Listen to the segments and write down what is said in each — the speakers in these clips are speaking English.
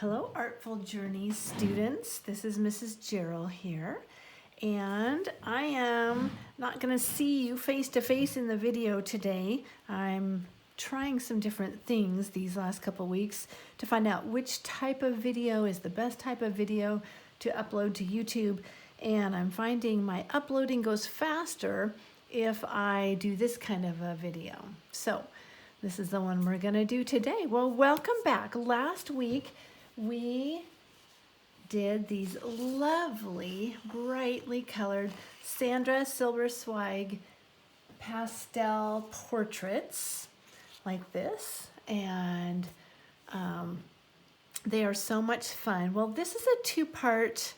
Hello, Artful Journeys students. This is Mrs. Gerald here, and I am not going to see you face to face in the video today. I'm trying some different things these last couple weeks to find out which type of video is the best type of video to upload to YouTube, and I'm finding my uploading goes faster if I do this kind of a video. So this is the one we're going to do today. Well, welcome back. Last week we did these lovely, brightly colored Sandra Silberzweig pastel portraits like this, and they are so much fun. Well, this is a two-part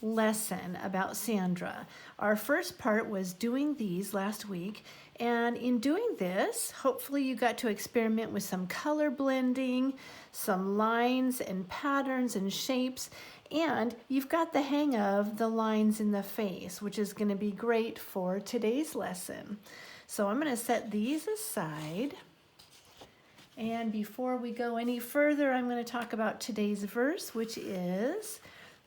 lesson about Sandra. Our first part was doing these last week, and in doing this, hopefully you got to experiment with some color blending, some lines and patterns and shapes, and you've got the hang of the lines in the face, which is going to be great for today's lesson. So I'm going to set these aside. And before we go any further, I'm going to talk about today's verse, which is,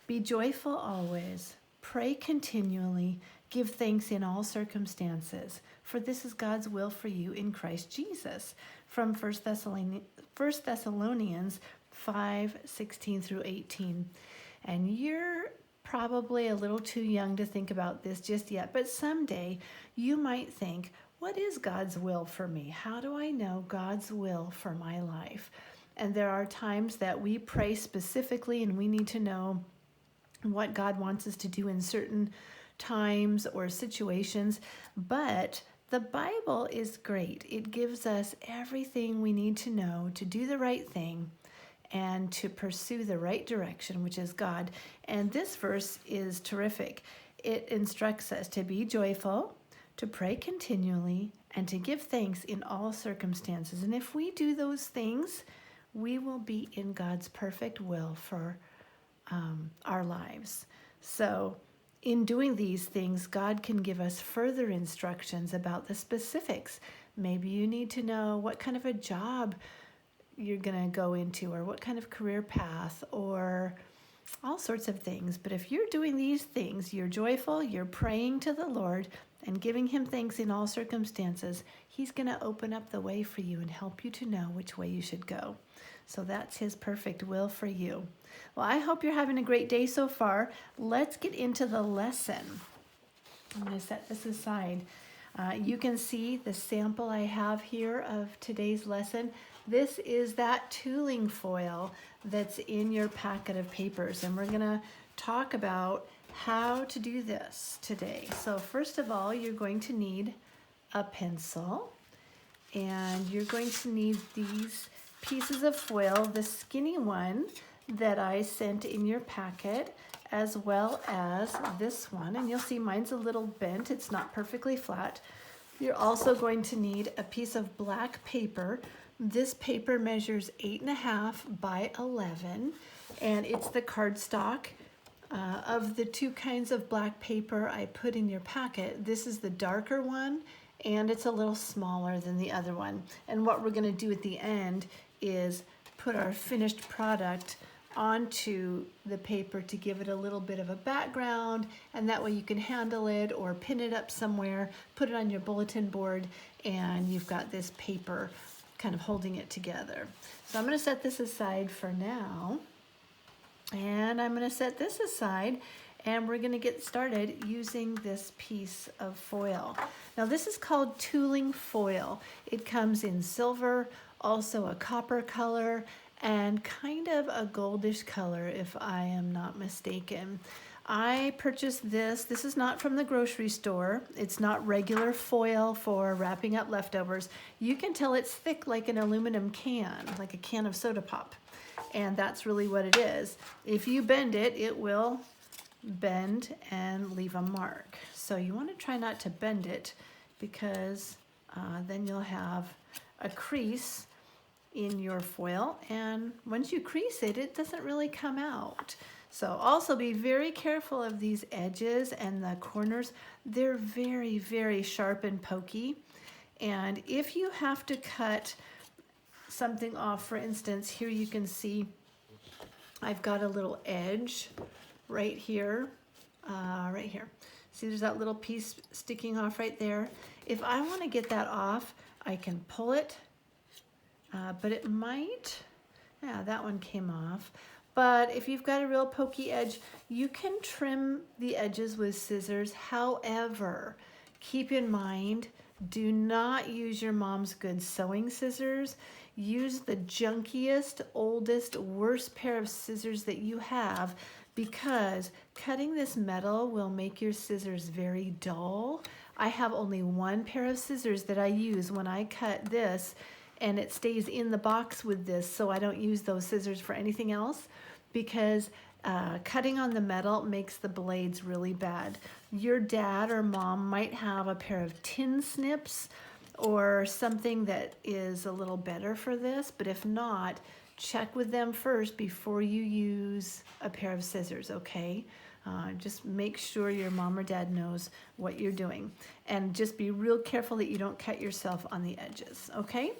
"Be joyful always, pray continually, give thanks in all circumstances, for this is God's will for you in Christ Jesus," from 1 Thessalonians 5:16 through 18. And you're probably a little too young to think about this just yet, but someday you might think, what is God's will for me? How do I know God's will for my life? And there are times that we pray specifically and we need to know what God wants us to do in certain times or situations, but the Bible is great. It gives us everything we need to know to do the right thing and to pursue the right direction, which is God. And this verse is terrific. It instructs us to be joyful, to pray continually, and to give thanks in all circumstances. And if we do those things, we will be in God's perfect will for our lives. So in doing these things, God can give us further instructions about the specifics. Maybe you need to know what kind of a job you're going to go into, or what kind of career path, or all sorts of things. But if you're doing these things, you're joyful, you're praying to the Lord and giving him thanks in all circumstances, he's going to open up the way for you and help you to know which way you should go. So that's his perfect will for you. Well, I hope you're having a great day so far. Let's get into the lesson. I'm going to set this aside. You can see the sample I have here of today's lesson. This is that tooling foil that's in your packet of papers, and we're going to talk about how to do this today. So first of all, you're going to need a pencil, and you're going to need these pieces of foil, the skinny one that I sent in your packet, as well as this one. And you'll see mine's a little bent. It's not perfectly flat. You're also going to need a piece of black paper. This paper measures 8.5 by 11, and it's the cardstock. Of the two kinds of black paper I put in your packet, this is the darker one, and it's a little smaller than the other one. And what we're going to do at the end is put our finished product onto the paper to give it a little bit of a background, and that way you can handle it or pin it up somewhere, put it on your bulletin board, and you've got this paper kind of holding it together. So I'm going to set this aside for now. And I'm going to set this aside, and we're going to get started using this piece of foil. Now this is called tooling foil. It comes in silver, also a copper color, and kind of a goldish color if I am not mistaken. I purchased this. This is not from the grocery store. It's not regular foil for wrapping up leftovers. You can tell it's thick like an aluminum can, like a can of soda pop. And that's really what it is. If you bend it, it will bend and leave a mark. So you want to try not to bend it, because then you'll have a crease in your foil. And once you crease it, it doesn't really come out. So also be very careful of these edges and the corners. They're very, very sharp and pokey. And if you have to cut something off, for instance, here you can see I've got a little edge right here, right here. See, there's that little piece sticking off right there. If I want to get that off, I can pull it, but it might, yeah, that one came off. But if you've got a real pokey edge, you can trim the edges with scissors. However, keep in mind, do not use your mom's good sewing scissors. Use the junkiest, oldest, worst pair of scissors that you have, because cutting this metal will make your scissors very dull. I have only one pair of scissors that I use when I cut this, and it stays in the box with this, so I don't use those scissors for anything else, because cutting on the metal makes the blades really bad. Your dad or mom might have a pair of tin snips or something that is a little better for this, but if not, check with them first before you use a pair of scissors, okay? Just make sure your mom or dad knows what you're doing, and just be real careful that you don't cut yourself on the edges, okay?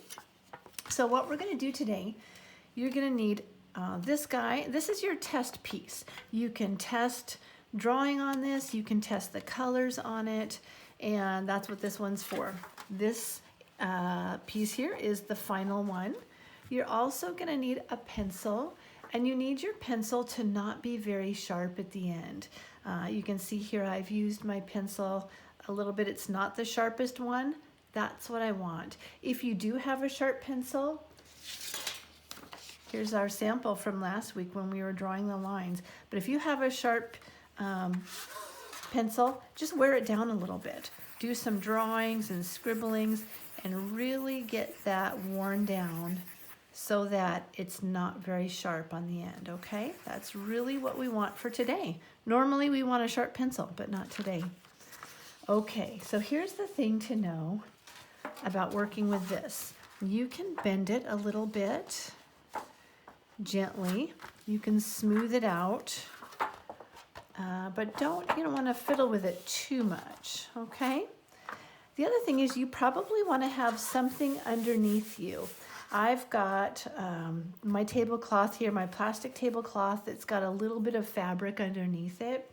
So what we're gonna do today, you're gonna need this guy. This is your test piece. You can test drawing on this, you can test the colors on it, and that's what this one's for. This piece here is the final one. You're also gonna need a pencil, and you need your pencil to not be very sharp at the end. You can see here I've used my pencil a little bit. It's not the sharpest one. That's what I want. If you do have a sharp pencil, here's our sample from last week when we were drawing the lines. But if you have a sharp pencil, just wear it down a little bit. Do some drawings and scribblings and really get that worn down so that it's not very sharp on the end, okay? That's really what we want for today. Normally we want a sharp pencil, but not today. Okay, so here's the thing to know about working with this. You can bend it a little bit gently. You can smooth it out, but you don't want to fiddle with it too much, okay? The other thing is you probably want to have something underneath you. I've got my tablecloth here, my plastic tablecloth that's got a little bit of fabric underneath it.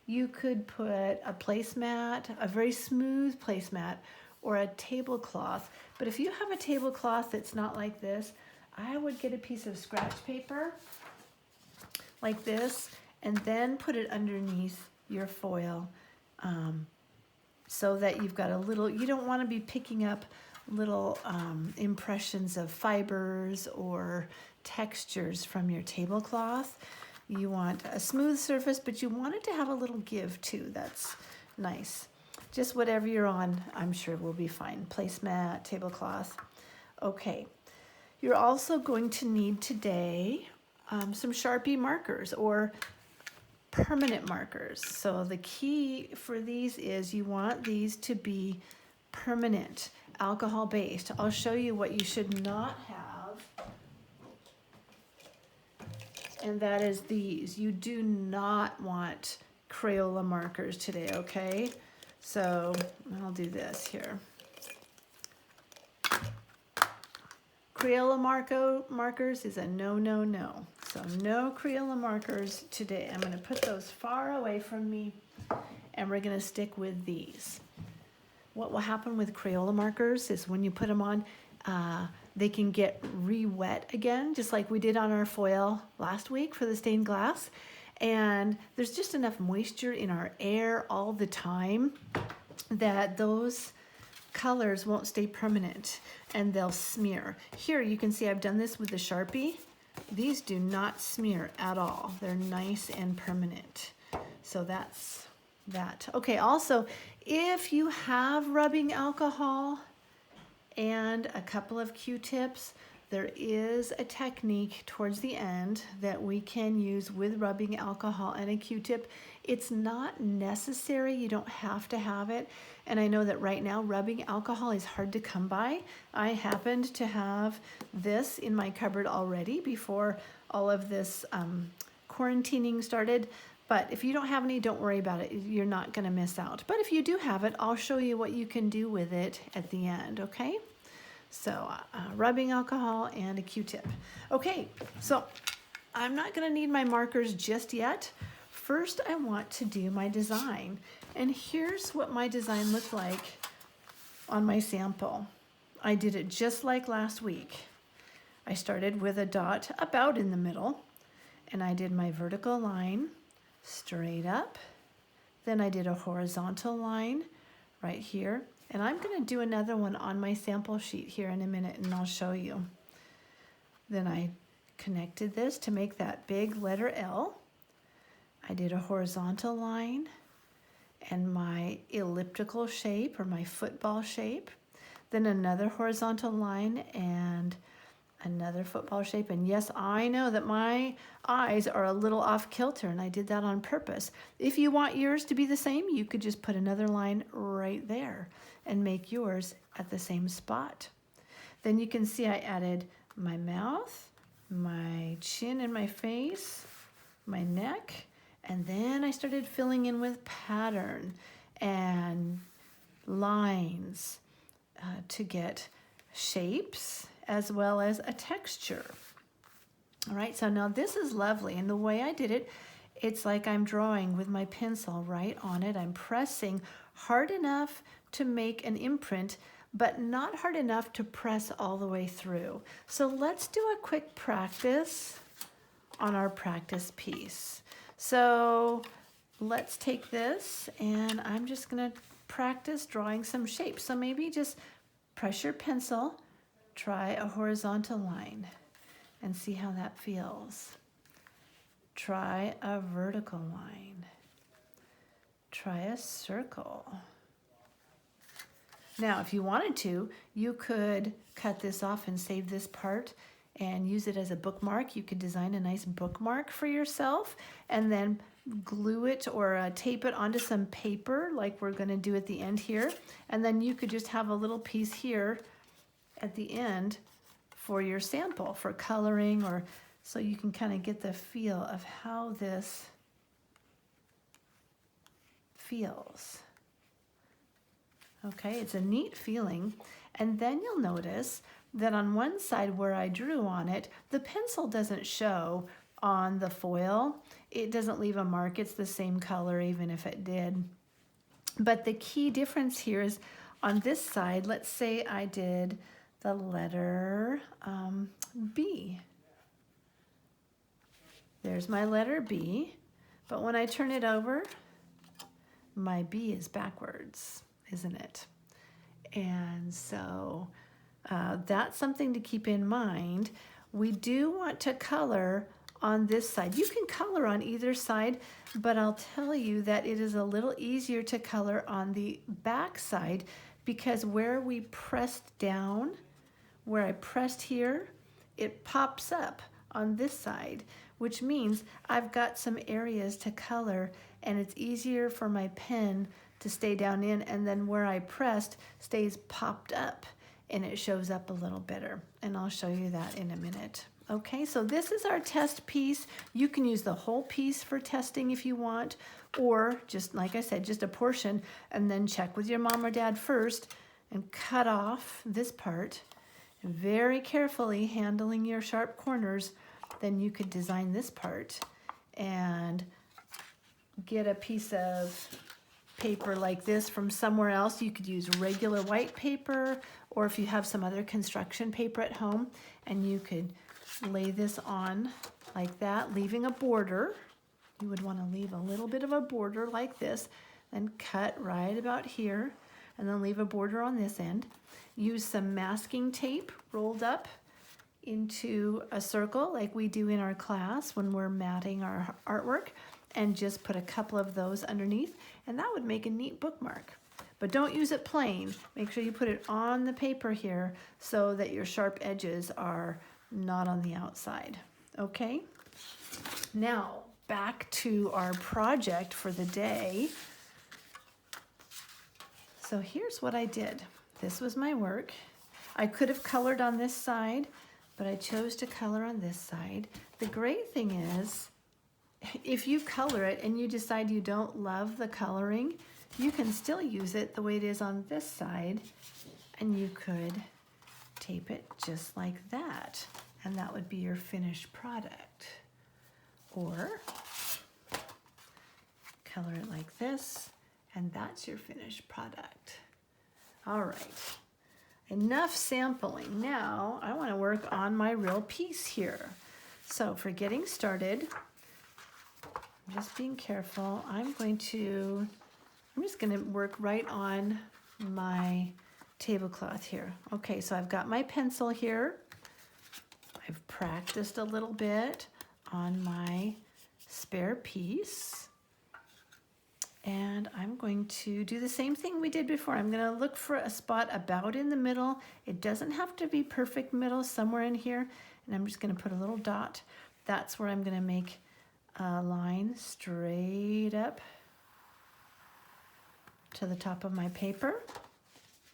You could put a placemat, a very smooth placemat, or a tablecloth. But if you have a tablecloth that's not like this, I would get a piece of scratch paper like this and then put it underneath your foil so that you've got a little, you don't want to be picking up little impressions of fibers or textures from your tablecloth. You want a smooth surface, but you want it to have a little give too. That's nice. Just whatever you're on, I'm sure will be fine. Placemat, tablecloth. Okay. You're also going to need today some Sharpie markers or permanent markers. So the key for these is you want these to be permanent, alcohol-based. I'll show you what you should not have, and that is these. You do not want Crayola markers today, okay? So I'll do this here. Crayola markers is a no, no, no. So no Crayola markers today. I'm going to put those far away from me, and we're going to stick with these. What will happen with Crayola markers is when you put them on, they can get re-wet again, just like we did on our foil last week for the stained glass. And there's just enough moisture in our air all the time that those colors won't stay permanent and they'll smear. Here you can see I've done this with the Sharpie. These do not smear at all. They're nice and permanent. So that's that. Okay, also, if you have rubbing alcohol and a couple of Q-tips, there is a technique towards the end that we can use with rubbing alcohol and a Q-tip. It's not necessary, you don't have to have it. And I know that right now rubbing alcohol is hard to come by. I happened to have this in my cupboard already before all of this quarantining started. But if you don't have any, don't worry about it. You're not gonna miss out. But if you do have it, I'll show you what you can do with it at the end, okay? So rubbing alcohol and a Q-tip. Okay, so I'm not gonna need my markers just yet. First, I want to do my design. And here's what my design looked like on my sample. I did it just like last week. I started with a dot about in the middle, and I did my vertical line straight up. Then I did a horizontal line right here. And I'm gonna do another one on my sample sheet here in a minute, and I'll show you. Then I connected this to make that big letter L. I did a horizontal line and my elliptical shape or my football shape. Then another horizontal line and another football shape. And yes, I know that my eyes are a little off kilter, and I did that on purpose. If you want yours to be the same, you could just put another line right there and make yours at the same spot. Then you can see I added my mouth, my chin and my face, my neck, and then I started filling in with pattern and lines to get shapes as well as a texture. All right, so now this is lovely, and the way I did it, it's like I'm drawing with my pencil right on it. I'm pressing hard enough to make an imprint, but not hard enough to press all the way through. So let's do a quick practice on our practice piece. So let's take this, and I'm just gonna practice drawing some shapes. So maybe just press your pencil, try a horizontal line, and see how that feels. Try a vertical line. Try a circle. Now, if you wanted to, you could cut this off and save this part and use it as a bookmark. You could design a nice bookmark for yourself and then glue it or tape it onto some paper like we're gonna do at the end here. And then you could just have a little piece here at the end for your sample, for coloring, or so you can kind of get the feel of how this feels. Okay, it's a neat feeling. And then you'll notice that on one side where I drew on it, the pencil doesn't show on the foil. It doesn't leave a mark. It's the same color even if it did. But the key difference here is on this side, let's say I did the letter B. There's my letter B, but when I turn it over, my B is backwards, isn't it? And so that's something to keep in mind. We do want to color on this side. You can color on either side, but I'll tell you that it is a little easier to color on the back side because where we pressed down, where I pressed here, it pops up on this side, which means I've got some areas to color and it's easier for my pen to stay down in, and then where I pressed stays popped up and it shows up a little better. And I'll show you that in a minute. Okay, so this is our test piece. You can use the whole piece for testing if you want, or just like I said, just a portion, and then check with your mom or dad first and cut off this part. And very carefully handling your sharp corners, then you could design this part and get a piece of paper like this from somewhere else. You could use regular white paper, or if you have some other construction paper at home, and you could lay this on like that, leaving a border. You would want to leave a little bit of a border like this, then cut right about here, and then leave a border on this end. Use some masking tape rolled up into a circle like we do in our class when we're matting our artwork, and just put a couple of those underneath, and that would make a neat bookmark. But don't use it plain. Make sure you put it on the paper here so that your sharp edges are not on the outside. Okay? Now, back to our project for the day. So here's what I did. This was my work. I could have colored on this side, but I chose to color on this side. The great thing is, if you color it and you decide you don't love the coloring, you can still use it the way it is on this side, and you could tape it just like that, and that would be your finished product. or color it like this, and that's your finished product. All right, enough sampling. Now I want to work on my real piece here. So for getting started, I'm just being careful. I'm just going to work right on my tablecloth here. Okay, so I've got my pencil here. I've practiced a little bit on my spare piece. And I'm going to do the same thing we did before. I'm going to look for a spot about in the middle. It doesn't have to be perfect middle, somewhere in here. And I'm just going to put a little dot. That's where I'm going to make a line straight up to the top of my paper.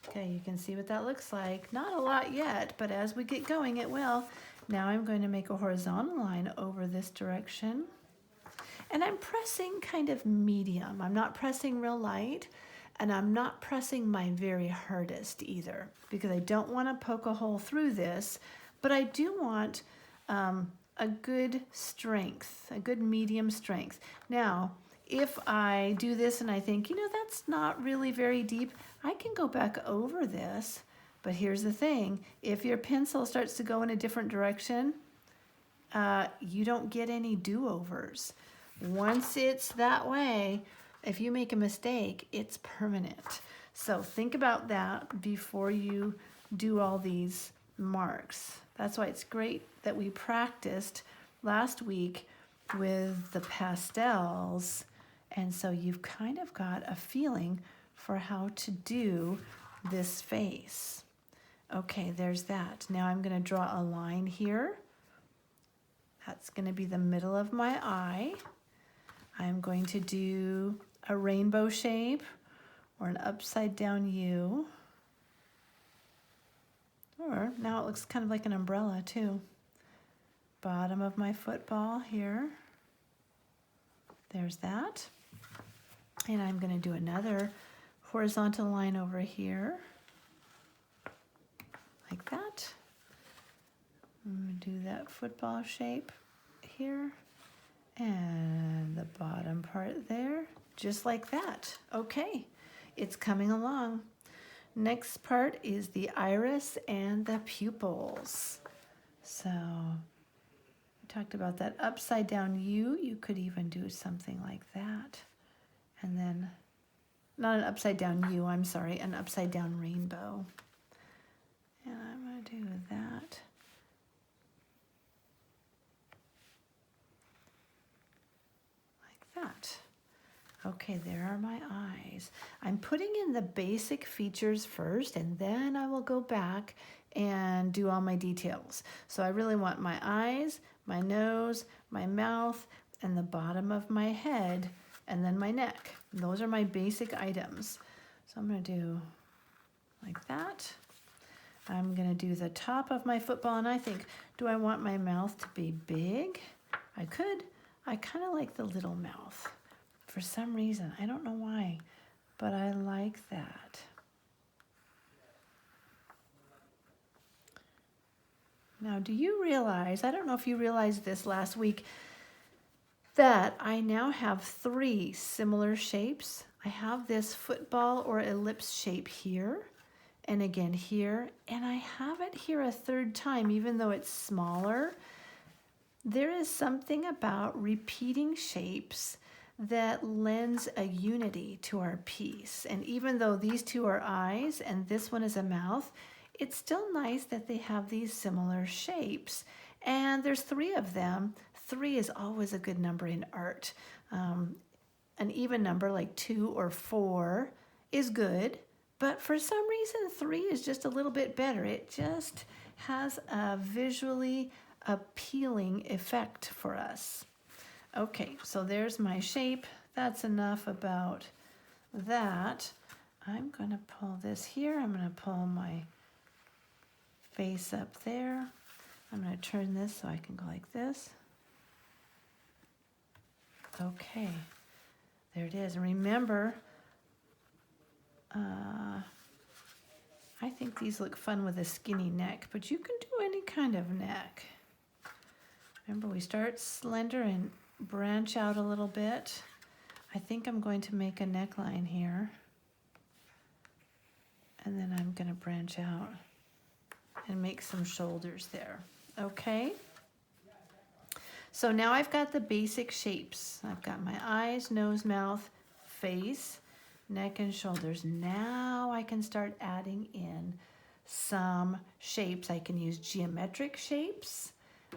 Okay, you can see what that looks like. Not a lot yet, but as we get going, it will. Now I'm going to make a horizontal line over this direction. And I'm pressing kind of medium. I'm not pressing real light, and I'm not pressing my very hardest either, because I don't want to poke a hole through this, but I do want a good strength, a good medium strength. Now, if I do this and I think, you know, that's not really very deep, I can go back over this. But here's the thing, if your pencil starts to go in a different direction, you don't get any do-overs. Once it's that way, if you make a mistake, it's permanent. So think about that before you do all these marks. That's why it's great that we practiced last week with the pastels. And so you've kind of got a feeling for how to do this face. Okay, there's that. Now I'm going to draw a line here. That's going to be the middle of my eye. I'm going to do a rainbow shape or an upside down U. Or now it looks kind of like an umbrella too. Bottom of my football here. There's that. And I'm going to do another horizontal line over here. Like that. I'm going to do that football shape here. And the bottom part there, just like that. Okay, it's coming along. Next part is the iris and the pupils. So we talked about that upside down U. You could even do something like that. And then, not an upside down U, I'm sorry, an upside down rainbow. And I'm going to do that. That. Okay, there are my eyes. I'm putting in the basic features first, and then I will go back and do all my details. So I really want my eyes, my nose, my mouth, and the bottom of my head, and then my neck. And those are my basic items. So I'm going to do like that. I'm going to do the top of my football, and I think, do I want my mouth to be big? I could. I kind of like the little mouth for some reason. I don't know why, but I like that. Now, do you realize, I don't know if you realized this last week, that I now have 3 similar shapes. I have this football or ellipse shape here, and again here, and I have it here a 3rd time, even though it's smaller. There is something about repeating shapes that lends a unity to our piece. And even though these 2 are eyes and this one is a mouth, it's still nice that they have these similar shapes. And there's 3 of them. 3 is always a good number in art. An even number like 2 or 4 is good, but for some reason 3 is just a little bit better. It just has a visually appealing effect for us. Okay, so there's my shape. That's enough about that. I'm going to pull this here. I'm going to pull my face up there. I'm going to turn this so I can go like this. Okay, there it is. And remember, I think these look fun with a skinny neck, but you can do any kind of neck. Remember, we start slender and branch out a little bit. I think I'm going to make a neckline here. And then I'm going to branch out and make some shoulders there. Okay? So now I've got the basic shapes. I've got my eyes, nose, mouth, face, neck, and shoulders. Now I can start adding in some shapes. I can use geometric shapes.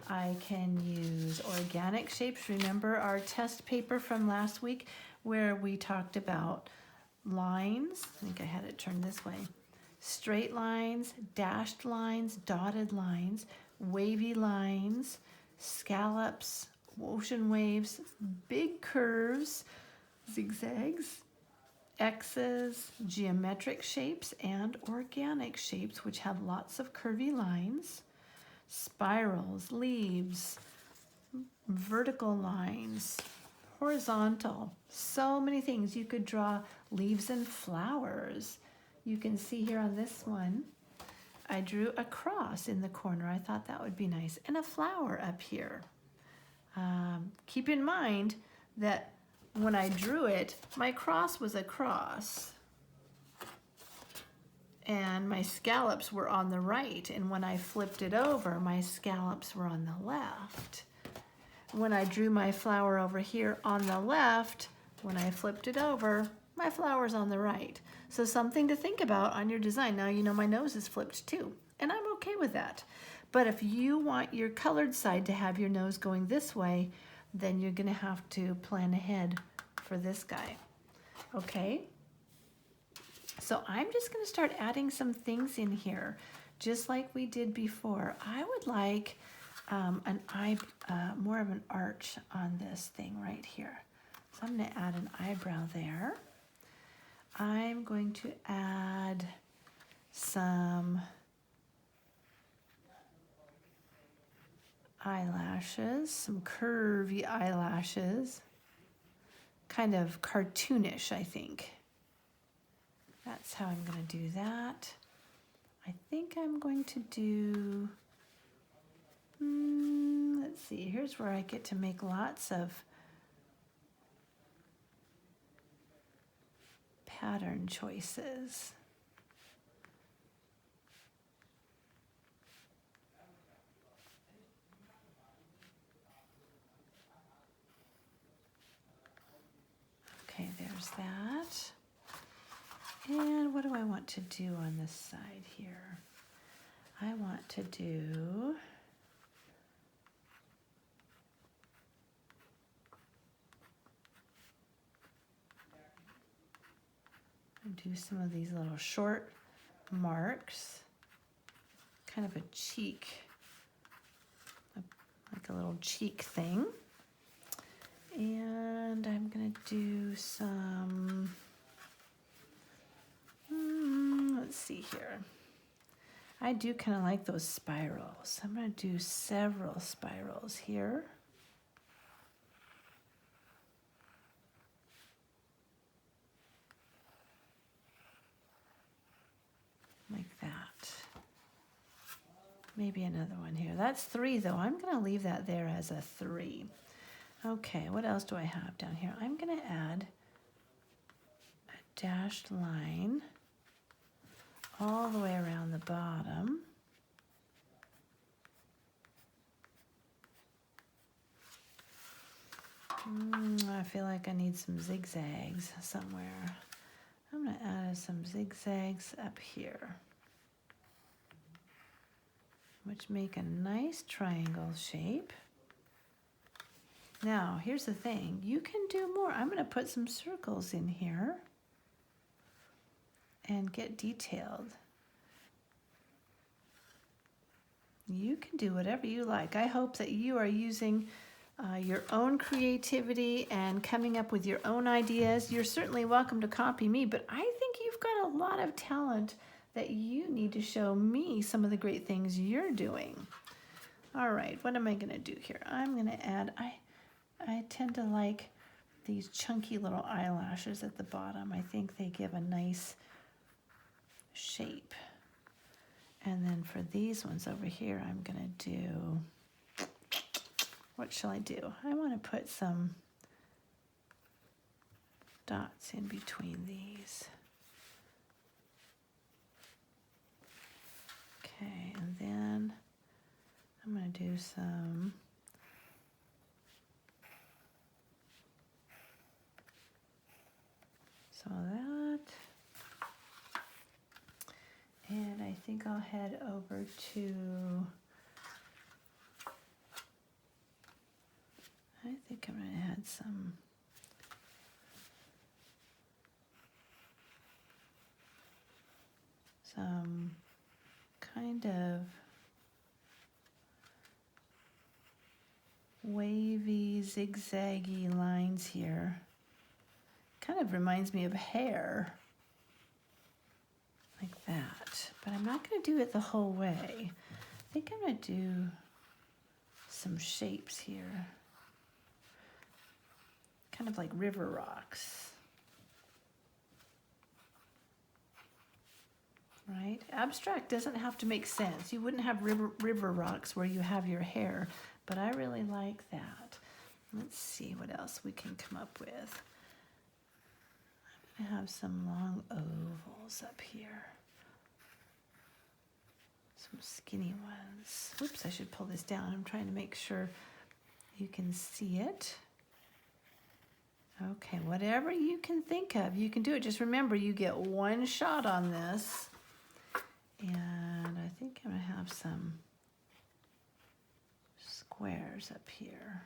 I can use organic shapes. Remember our test paper from last week where we talked about lines? I think I had it turned this way. Straight lines, dashed lines, dotted lines, wavy lines, scallops, ocean waves, big curves, zigzags, X's, geometric shapes, and organic shapes, which have lots of curvy lines, spirals, leaves, vertical lines, horizontal, so many things. You could draw leaves and flowers. You can see here on this one, I drew a cross in the corner. I thought that would be nice. And a flower up here. Keep in mind that when I drew it, my cross was a cross. And my scallops were on the right. And when I flipped it over, my scallops were on the left. When I drew my flower over here on the left, when I flipped it over, my flower's on the right. So something to think about on your design. Now you know my nose is flipped too, and I'm okay with that. But if you want your colored side to have your nose going this way, then you're gonna have to plan ahead for this guy, okay? So I'm just gonna start adding some things in here, just like we did before. I would like more of an arch on this thing right here. So I'm gonna add an eyebrow there. I'm going to add some eyelashes, some curvy eyelashes, kind of cartoonish, I think. That's how I'm going to do that. I think I'm going to do, let's see, here's where I get to make lots of pattern choices. Okay, there's that. And what do I want to do on this side here? I want to do some of these little short marks, kind of a cheek, like a little cheek thing. And I'm gonna do some, let's see here. I do kind of like those spirals. I'm gonna do several spirals here. Like that. Maybe another one here. That's 3 though. I'm gonna leave that there as a 3. Okay, what else do I have down here? I'm gonna add a dashed line all the way around the bottom. I feel like I need some zigzags somewhere. I'm gonna add some zigzags up here, which make a nice triangle shape. Now, here's the thing. You can do more. I'm going to put some circles in here and get detailed. You can do whatever you like. I hope that you are using your own creativity and coming up with your own ideas. You're certainly welcome to copy me, but I think you've got a lot of talent that you need to show me some of the great things you're doing. All right, what am I going to do here? I'm going to add, I tend to like these chunky little eyelashes at the bottom. I think they give a nice shape. And then for these ones over here, I'm gonna do what shall I do? I want to put some dots in between these. Okay, and then I'm going to do some that. And I think I'll head over to, I think I'm going to add some kind of wavy, zigzaggy lines here. Kind of reminds me of hair, like that. But I'm not going to do it the whole way. I think I'm going to do some shapes here, kind of like river rocks. Right? Abstract doesn't have to make sense. You wouldn't have river rocks where you have your hair, but I really like that. Let's see what else we can come up with. I'm going to have some long ovals up here. Some skinny ones. Oops, I should pull this down. I'm trying to make sure you can see it. Okay, whatever you can think of, you can do it. Just remember, you get one shot on this. And I think I'm going to have some squares up here.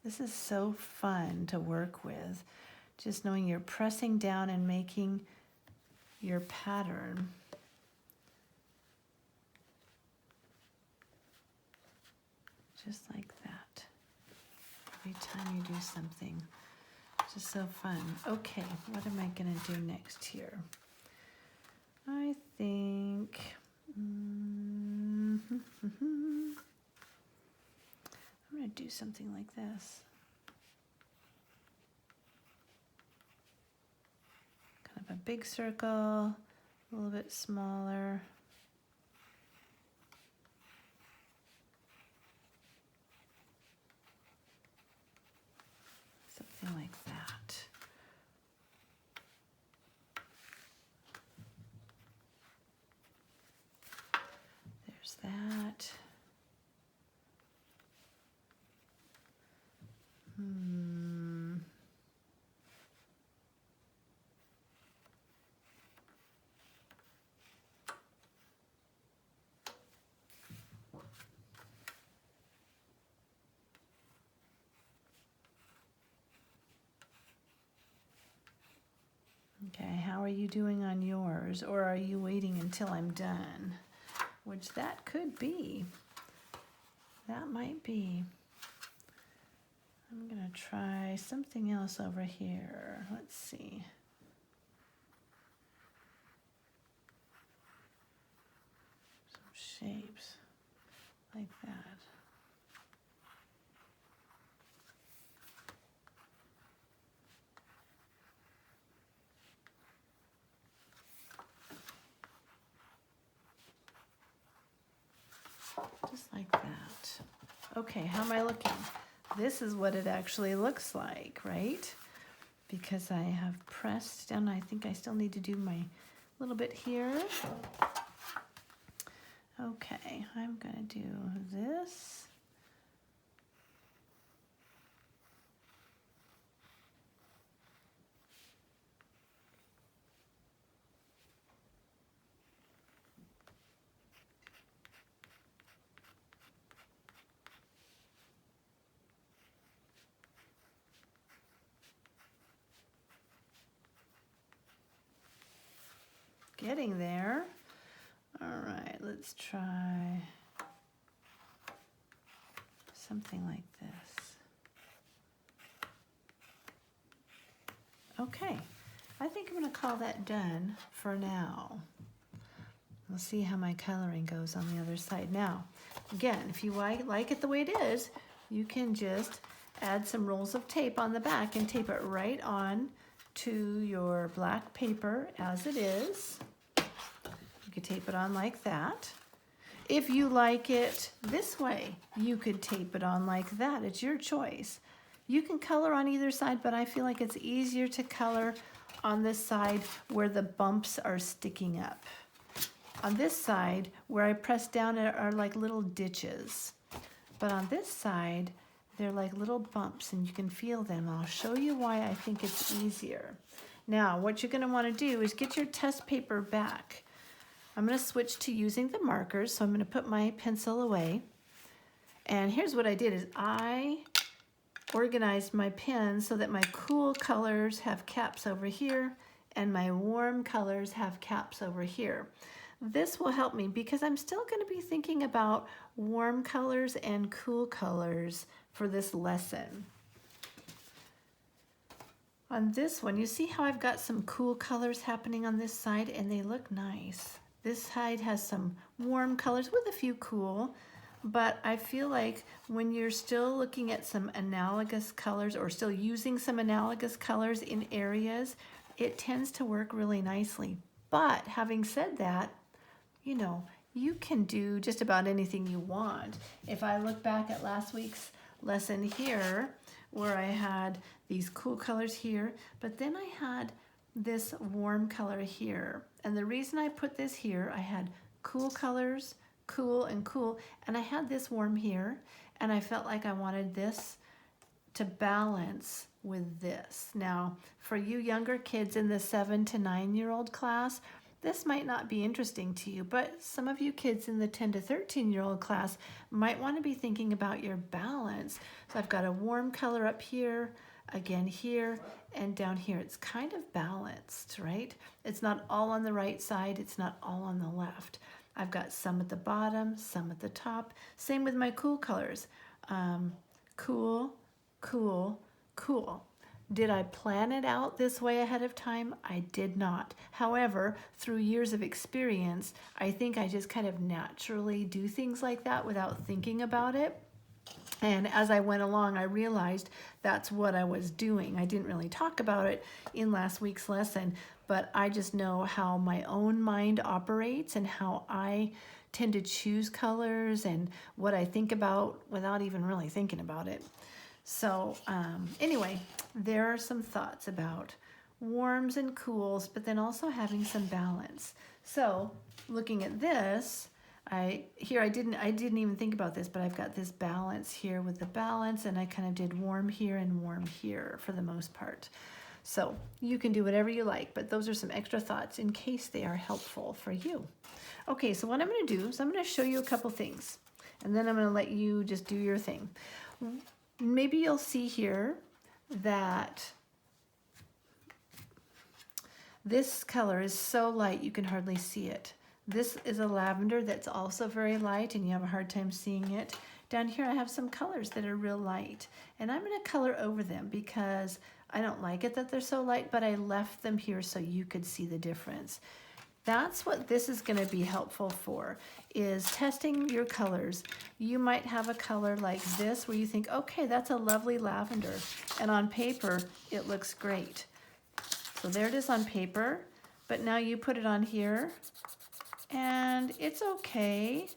This is so fun to work with. Just knowing you're pressing down and making your pattern. Just like that. Every time you do something. Just so fun. Okay, what am I going to do next here? I think I'm going to do something like this. Kind of a big circle, a little bit smaller. Something like that. There's that. Okay, how are you doing on yours? Or are you waiting until I'm done? Which that could be. That might be. I'm going to try something else over here. Let's see. Some shapes like that. Just like that. Okay, how am I looking? This is what it actually looks like, right? Because I have pressed down. I think I still need to do my little bit here. Okay, I'm going to do this. Getting there. All right, let's try something like this. Okay, I think I'm going to call that done for now. We'll see how my coloring goes on the other side. Now, again, if you like it the way it is, you can just add some rolls of tape on the back and tape it right on to your black paper as it is. You could tape it on like that. If you like it this way, you could tape it on like that. It's your choice. You can color on either side, but I feel like it's easier to color on this side where the bumps are sticking up. On this side, where I press down are like little ditches. But on this side, they're like little bumps and you can feel them. I'll show you why I think it's easier. Now, what you're gonna wanna do is get your test paper back. I'm gonna switch to using the markers, so I'm gonna put my pencil away. And here's what I did is I organized my pens so that my cool colors have caps over here and my warm colors have caps over here. This will help me because I'm still going to be thinking about warm colors and cool colors for this lesson. On this one, you see how I've got some cool colors happening on this side and they look nice. This side has some warm colors with a few cool, but I feel like when you're still looking at some analogous colors or still using some analogous colors in areas, it tends to work really nicely. But having said that, you know, you can do just about anything you want. If I look back at last week's lesson here, where I had these cool colors here, but then I had this warm color here. And the reason I put this here, I had cool colors, cool and cool, and I had this warm here, and I felt like I wanted this to balance with this. Now, for you younger kids in the 7 to 9-year-old class, this might not be interesting to you, but some of you kids in the 10 to 13-year-old class might want to be thinking about your balance. So I've got a warm color up here, again here, and down here. It's kind of balanced, right? It's not all on the right side, it's not all on the left. I've got some at the bottom, some at the top. Same with my cool colors. Cool, cool, cool. Did I plan it out this way ahead of time? I did not. However, through years of experience, I think I just kind of naturally do things like that without thinking about it. And as I went along, I realized that's what I was doing. I didn't really talk about it in last week's lesson, but I just know how my own mind operates and how I tend to choose colors and what I think about without even really thinking about it. So anyway, there are some thoughts about warms and cools, but then also having some balance. So looking at this, I didn't even think about this, but I've got this balance here with the balance, and I kind of did warm here and warm here for the most part. So you can do whatever you like, but those are some extra thoughts in case they are helpful for you. Okay, so what I'm going to do is I'm going to show you a couple things, and then I'm going to let you just do your thing. Maybe you'll see here that this color is so light you can hardly see it. This is a lavender that's also very light and you have a hard time seeing it. Down here I have some colors that are real light, and I'm going to color over them because I don't like it that they're so light, but I left them here so you could see the difference. That's what this is going to be helpful for, is testing your colors. You might have a color like this where you think, okay, that's a lovely lavender, and on paper it looks great. So there it is on paper, but now you put it on here and it's okay,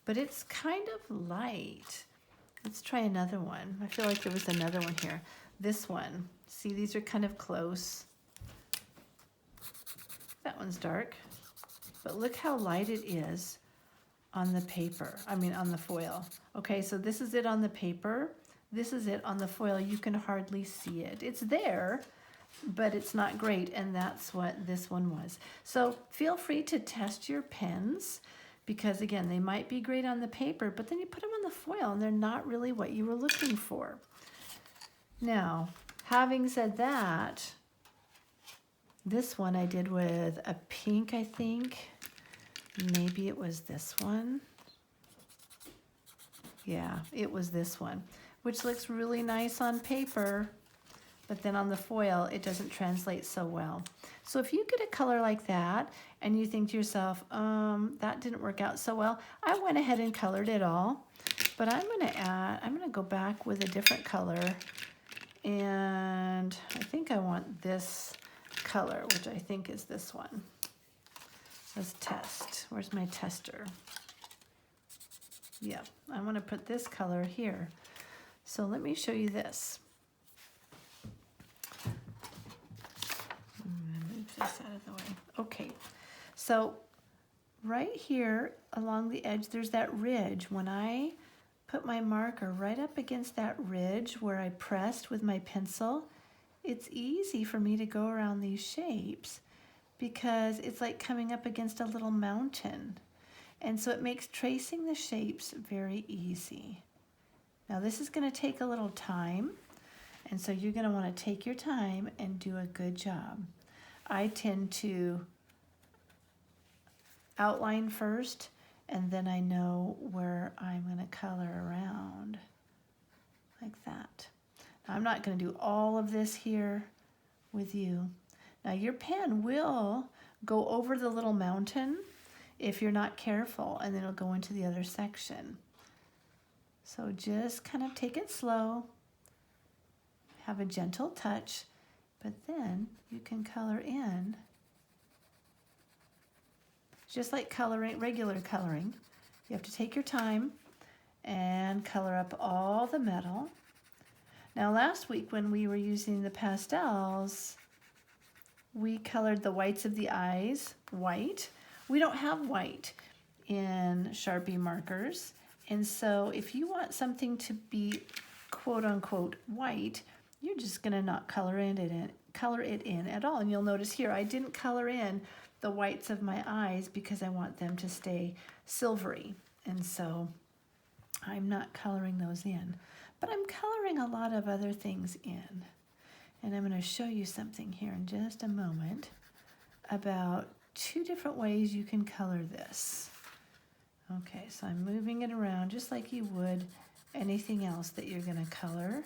but it's kind of light. Let's try another one. I feel like there was another one here. This one, see, these are kind of close. That one's dark, but look how light it is on the paper, on the foil. Okay, so this is it on the paper. This is it on the foil. You can hardly see it. It's there, but it's not great, and that's what this one was. So feel free to test your pens because, again, they might be great on the paper, but then you put them on the foil, and they're not really what you were looking for. Now, having said that, this one I did with a pink, I think. Maybe it was this one. Yeah, it was this one, which looks really nice on paper, but then on the foil, it doesn't translate so well. So if you get a color like that and you think to yourself, that didn't work out so well, I went ahead and colored it all, but I'm gonna go back with a different color, and I think I want this color, which I think is this one. Let's test. Where's my tester? Yeah, I want to put this color here. So let me show you this. Move this out of the way. Okay, so right here along the edge, there's that ridge. When I put my marker right up against that ridge where I pressed with my pencil, it's easy for me to go around these shapes because it's like coming up against a little mountain. And so it makes tracing the shapes very easy. Now this is going to take a little time, and so you're going to want to take your time and do a good job. I tend to outline first, and then I know where I'm going to color around like that. Now I'm not going to do all of this here with you. Now your pen will go over the little mountain if you're not careful, and then it'll go into the other section. So just kind of take it slow, have a gentle touch, but then you can color in just like coloring, regular coloring. You have to take your time and color up all the metal. Now last week when we were using the pastels, we colored the whites of the eyes white. We don't have white in Sharpie markers, and so if you want something to be quote unquote white, you're just gonna not color it in at all. And you'll notice here I didn't color in the whites of my eyes because I want them to stay silvery, and so I'm not coloring those in, but I'm coloring a lot of other things in. And I'm going to show you something here in just a moment about 2 different ways you can color this. Okay, so I'm moving it around just like you would anything else that you're going to color.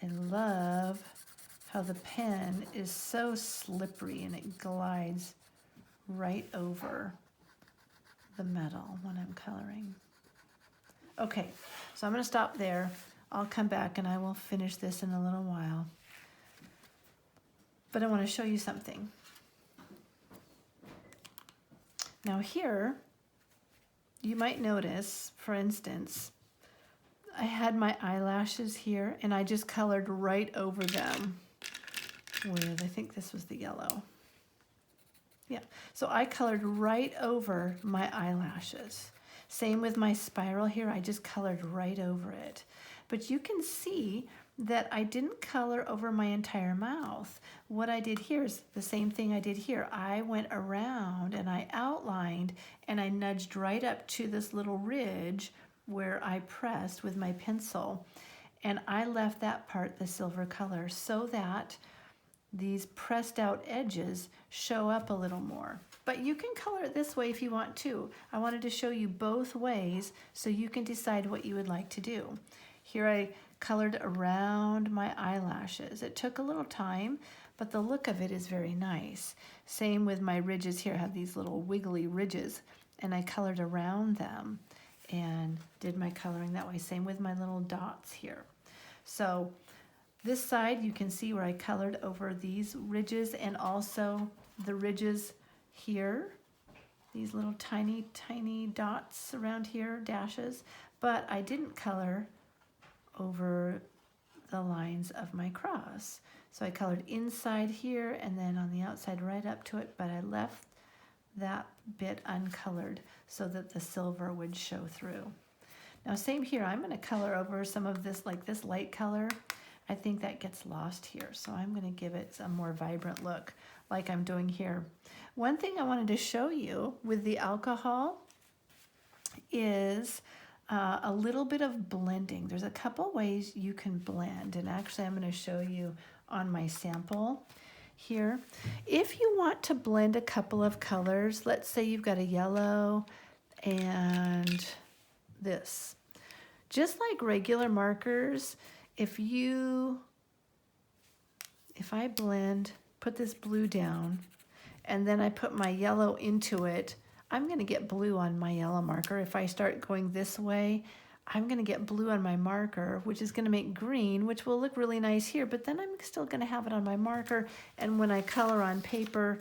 I love how the pen is so slippery and it glides right over the metal when I'm coloring. Okay, so I'm going to stop there. I'll come back and I will finish this in a little while. But I want to show you something. Now here, you might notice, for instance, I had my eyelashes here and I just colored right over them with, I think this was the yellow. Yeah, so I colored right over my eyelashes. Same with my spiral here, I just colored right over it. But you can see that I didn't color over my entire mouth. What I did here is the same thing I did here. I went around and I outlined and I nudged right up to this little ridge where I pressed with my pencil. And I left that part the silver color so that these pressed out edges show up a little more. But you can color it this way if you want to. I wanted to show you both ways so you can decide what you would like to do. Here I colored around my eyelashes. It took a little time, but the look of it is very nice. Same with my ridges here. I have these little wiggly ridges, and I colored around them and did my coloring that way. Same with my little dots here. So this side, you can see where I colored over these ridges and also the ridges here. These little tiny, tiny dots around here, dashes, but I didn't color over the lines of my cross. So I colored inside here and then on the outside right up to it, but I left that bit uncolored so that the silver would show through. Now same here, I'm going to color over some of this, like this light color. I think that gets lost here, so I'm going to give it a more vibrant look like I'm doing here. One thing I wanted to show you with the alcohol is a little bit of blending. There's a couple ways you can blend, and actually I'm going to show you on my sample here. If you want to blend a couple of colors, let's say you've got a yellow and this. Just like regular markers, if I blend, put this blue down, and then I put my yellow into it, I'm going to get blue on my yellow marker. If I start going this way, I'm going to get blue on my marker, which is going to make green, which will look really nice here, but then I'm still going to have it on my marker, and when I color on paper,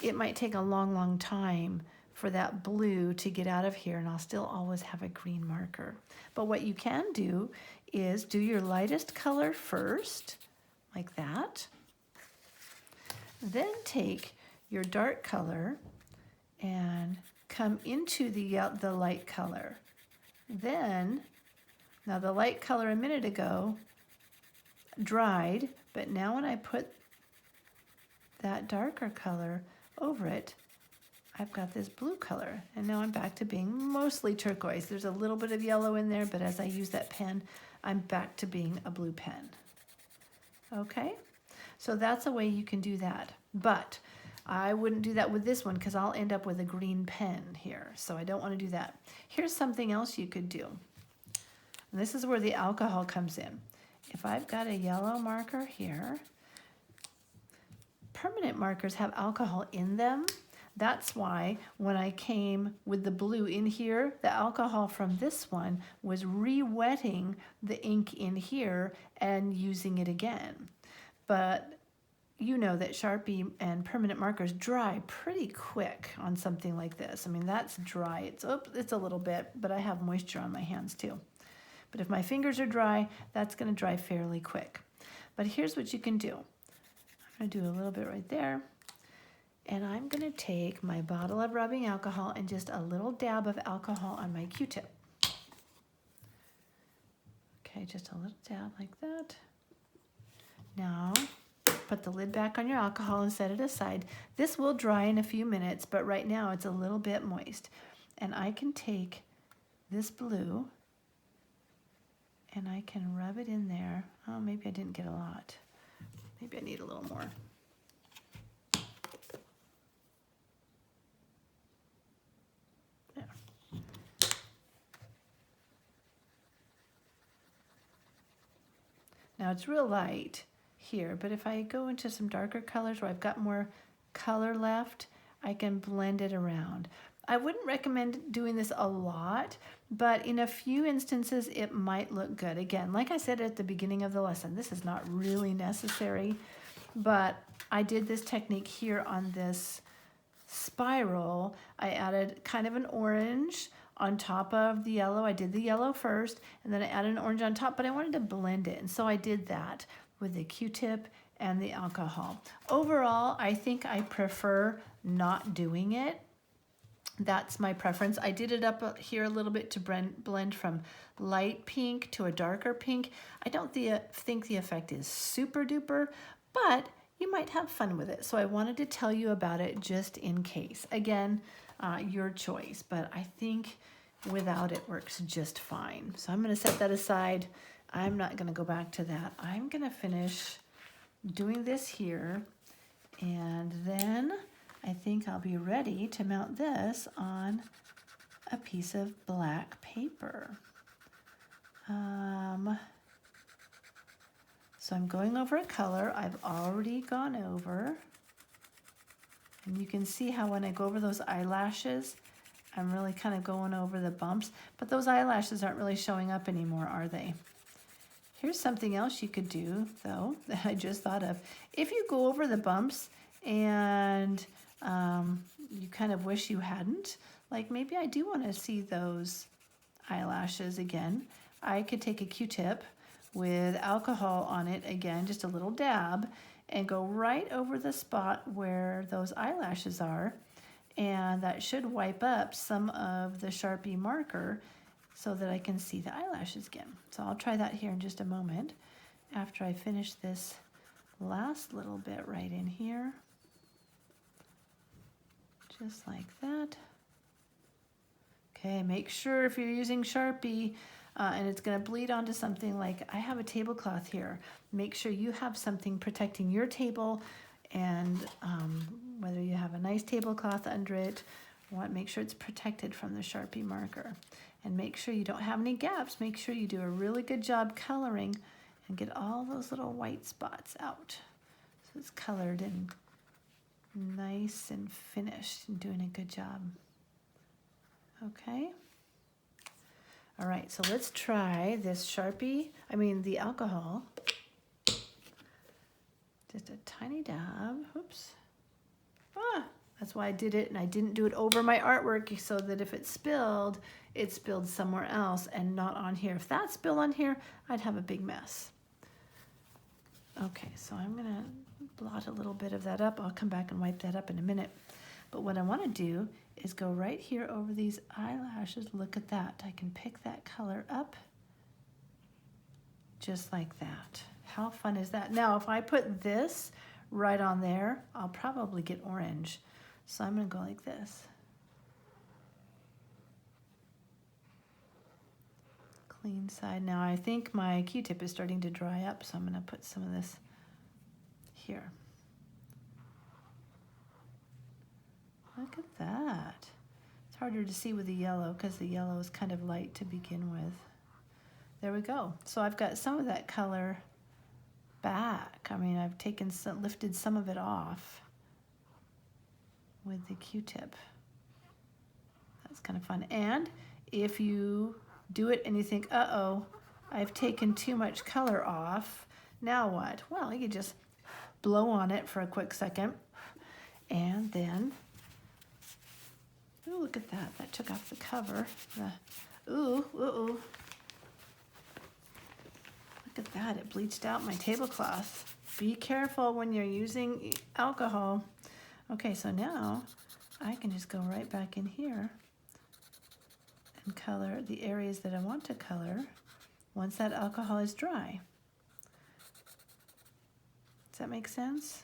it might take a long, long time for that blue to get out of here, and I'll still always have a green marker. But what you can do is do your lightest color first, like that. Then take your dark color and come into the light color. Then, now the light color a minute ago dried, but now when I put that darker color over it, I've got this blue color, and now I'm back to being mostly turquoise. There's a little bit of yellow in there, but as I use that pen, I'm back to being a blue pen. Okay, so that's a way you can do that, but I wouldn't do that with this one because I'll end up with a green pen here, so I don't want to do that. Here's something else you could do, and this is where the alcohol comes in. If I've got a yellow marker here, permanent markers have alcohol in them. That's why when I came with the blue in here, the alcohol from this one was re-wetting the ink in here and using it again. But you know that Sharpie and permanent markers dry pretty quick on something like this. I mean, that's dry. It's a little bit, but I have moisture on my hands too. But if my fingers are dry, that's going to dry fairly quick. But here's what you can do. I'm going to do a little bit right there. And I'm going to take my bottle of rubbing alcohol and just a little dab of alcohol on my Q-tip. Okay, just a little dab like that. Now, put the lid back on your alcohol and set it aside. This will dry in a few minutes, but right now it's a little bit moist. And I can take this blue and I can rub it in there. Oh, maybe I didn't get a lot. Maybe I need a little more. Now it's real light here, but if I go into some darker colors where I've got more color left, I can blend it around. I wouldn't recommend doing this a lot, but in a few instances it might look good. Again, like I said at the beginning of the lesson, this is not really necessary, but I did this technique here on this spiral. I added kind of an orange on top of the yellow. I did the yellow first, and then I added an orange on top, but I wanted to blend it, and so I did that with the Q-tip and the alcohol. Overall, I think I prefer not doing it. That's my preference. I did it up here a little bit to blend from light pink to a darker pink. I don't think the effect is super duper, but you might have fun with it. So I wanted to tell you about it just in case. Again, your choice, but I think without it works just fine. So I'm going to set that aside. I'm not going to go back to that. I'm going to finish doing this here, and then I think I'll be ready to mount this on a piece of black paper. So I'm going over a color I've already gone over. And you can see how when I go over those eyelashes, I'm really kind of going over the bumps. But those eyelashes aren't really showing up anymore, are they? Here's something else you could do, though, that I just thought of. If you go over the bumps and you kind of wish you hadn't, like maybe I do want to see those eyelashes again, I could take a Q-tip with alcohol on it, again, just a little dab, and go right over the spot where those eyelashes are, and that should wipe up some of the Sharpie marker so that I can see the eyelashes again. So I'll try that here in just a moment after I finish this last little bit right in here. Just like that. Okay, make sure if you're using Sharpie and it's going to bleed onto something, like I have a tablecloth here, make sure you have something protecting your table, and whether you have a nice tablecloth under it, make sure it's protected from the Sharpie marker. And make sure you don't have any gaps. Make sure you do a really good job coloring and get all those little white spots out. So it's colored and nice and finished and doing a good job. Okay. All right, so let's try this the alcohol. Just a tiny dab. Oops. That's why I did it, and I didn't do it over my artwork so that if it spilled somewhere else and not on here. If that spilled on here, I'd have a big mess. Okay, so I'm gonna blot a little bit of that up. I'll come back and wipe that up in a minute. But what I wanna do is go right here over these eyelashes. Look at that. I can pick that color up just like that. How fun is that? Now, if I put this right on there, I'll probably get orange. So I'm gonna go like this. Clean side. Now I think my Q-tip is starting to dry up, so I'm gonna put some of this here. Look at that. It's harder to see with the yellow because the yellow is kind of light to begin with. There we go. So I've got some of that color back. I mean, I've lifted some of it off with the Q-tip. That's kind of fun. And if you do it and you think, uh-oh, I've taken too much color off, now what? Well, you just blow on it for a quick second, and then, ooh, look at that. That took off the cover. Ooh. Look at that. It bleached out my tablecloth. Be careful when you're using alcohol. Okay, so now I can just go right back in here and color the areas that I want to color once that alcohol is dry. Does that make sense?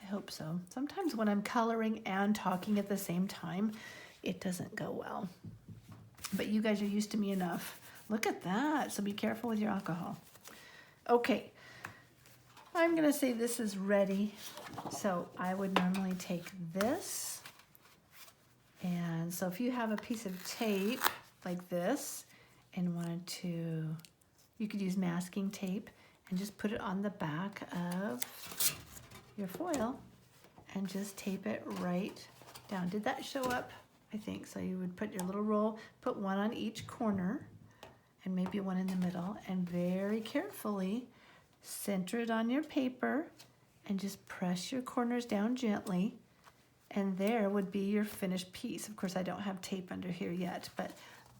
I hope so. Sometimes when I'm coloring and talking at the same time, it doesn't go well. But you guys are used to me enough. Look at that. So be careful with your alcohol. Okay. I'm going to say this is ready. So I would normally take this. And so if you have a piece of tape like this and wanted to, you could use masking tape and just put it on the back of your foil and just tape it right down. Did that show up? I think so. You would put your little roll, put one on each corner and maybe one in the middle, and very carefully center it on your paper and just press your corners down gently, and there would be your finished piece. Of course, I don't have tape under here yet, but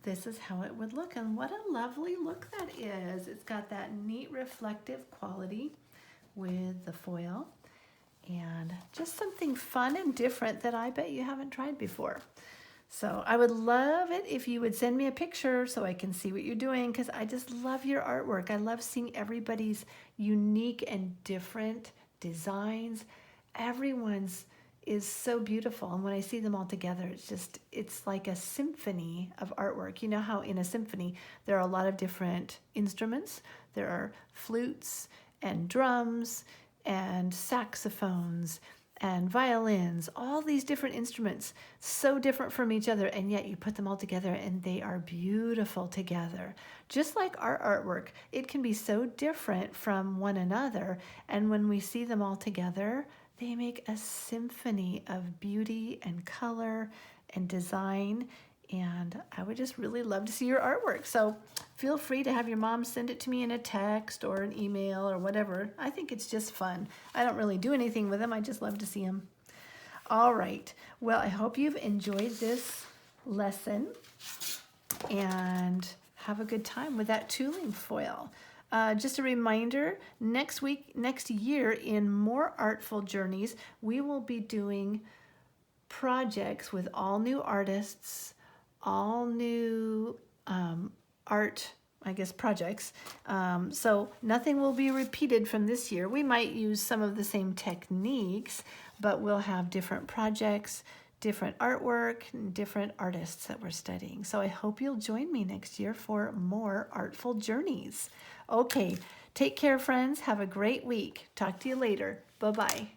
this is how it would look, and what a lovely look that is. It's got that neat reflective quality with the foil, and just something fun and different that I bet you haven't tried before. So I would love it if you would send me a picture so I can see what you're doing, because I just love your artwork. I love seeing everybody's unique and different designs. Everyone's is so beautiful, and when I see them all together, it's like a symphony of artwork. You know how in a symphony there are a lot of different instruments. There are flutes and drums and saxophones and violins, all these different instruments, so different from each other, and yet you put them all together and they are beautiful together. Just like our artwork, it can be so different from one another, and when we see them all together, they make a symphony of beauty and color and design, and I would just really love to see your artwork. So feel free to have your mom send it to me in a text or an email or whatever. I think it's just fun. I don't really do anything with them. I just love to see them. All right. Well, I hope you've enjoyed this lesson and have a good time with that tooling foil. Just a reminder, next year in More Artful Journeys, we will be doing projects with all new artists, all new art, I guess, projects. So nothing will be repeated from this year. We might use some of the same techniques, but we'll have different projects, different artwork, and different artists that we're studying. So I hope you'll join me next year for More Artful Journeys. Okay, take care, friends. Have a great week. Talk to you later. Bye-bye.